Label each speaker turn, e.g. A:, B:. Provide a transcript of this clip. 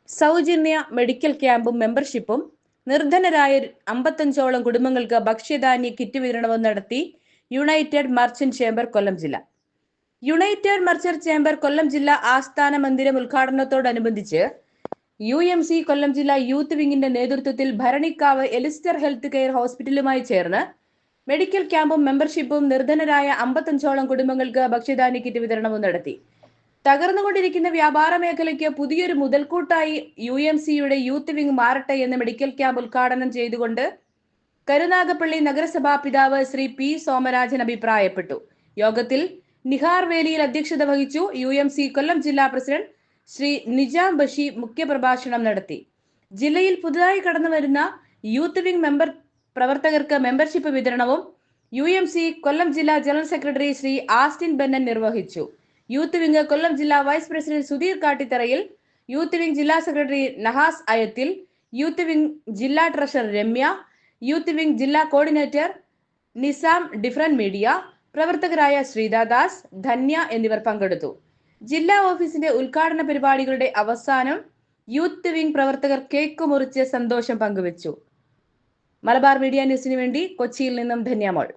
A: സൗജന്യ മെഡിക്കൽ ക്യാമ്പും മെമ്പർഷിപ്പും നിർധനരായ 55ഓളം കുടുംബങ്ങൾക്ക് ഭക്ഷ്യധാന്യ കിറ്റ് വിതരണവും നടത്തി യുണൈറ്റഡ് മർച്ചന്റ് ചേംബർ കൊല്ലം ജില്ല. യുണൈറ്റഡ് മർച്ചന്റ് ചേംബർ കൊല്ലം ജില്ലാ ആസ്ഥാന മന്ദിരം ഉദ്ഘാടനത്തോടനുബന്ധിച്ച് UMC കൊല്ലം ജില്ലാ യൂത്ത് വിങ്ങിന്റെ നേതൃത്വത്തിൽ ഭരണിക്കാവ് എലിസ്റ്റർ ഹെൽത്ത് കെയർ ഹോസ്പിറ്റലുമായി ചേർന്ന് മെഡിക്കൽ ക്യാമ്പും മെമ്പർഷിപ്പും നിർധനരായ 55ഓളം കുടുംബങ്ങൾക്ക് ഭക്ഷ്യധാന്യ കിറ്റ് വിതരണവും നടത്തി. തകർന്നുകൊണ്ടിരിക്കുന്ന വ്യാപാര മേഖലയ്ക്ക് പുതിയൊരു മുതൽക്കൂട്ടായി UMCയുടെ യൂത്ത് വിംഗ് മാറട്ടെ എന്ന മെഡിക്കൽ ക്യാമ്പ് ഉദ്ഘാടനം ചെയ്തുകൊണ്ട് കരുനാഗപ്പള്ളി നഗരസഭാ പിതാവ് ശ്രീ P. സോമരാജൻ അഭിപ്രായപ്പെട്ടു. യോഗത്തിൽ നിഹാർ വേലിയിൽ അധ്യക്ഷത വഹിച്ചു. UMC കൊല്ലം ജില്ലാ പ്രസിഡന്റ് ശ്രീ നിജാം ബഷി മുഖ്യപ്രഭാഷണം നടത്തി. ജില്ലയിൽ പുതുതായി കടന്നുവരുന്ന യൂത്ത് വിംഗ് പ്രവർത്തകർക്ക് മെമ്പർഷിപ്പ് വിതരണവും UMC കൊല്ലം ജില്ലാ ജനറൽ സെക്രട്ടറി ശ്രീ ആസ്റ്റിൻ ബെന്നൻ നിർവഹിച്ചു. യൂത്ത് വിംഗ് കൊല്ലം ജില്ലാ വൈസ് പ്രസിഡന്റ് സുധീർ കാട്ടിത്തറയിൽ, യൂത്ത് വിംഗ് ജില്ലാ സെക്രട്ടറി നഹാസ് അയത്തിൽ, യൂത്ത് വിംഗ് ജില്ലാ ട്രഷറർ രമ്യ, യൂത്ത് വിംഗ് ജില്ലാ കോർഡിനേറ്റർ നിസാം ഡിഫറന്റ് മീഡിയ, പ്രവർത്തകരായ ശ്രീദാദാസ്, ധന്യ എന്നിവർ പങ്കെടുത്തു. ജില്ലാ ഓഫീസിന്റെ ഉദ്ഘാടന പരിപാടികളുടെ അവസാനം യൂത്ത് വിംഗ് പ്രവർത്തകർ കേക്ക് മുറിച്ച് സന്തോഷം പങ്കുവച്ചു. മലബാർ മീഡിയ ന്യൂസിനു വേണ്ടി കൊച്ചിയിൽ നിന്നും ധന്യമോൾ.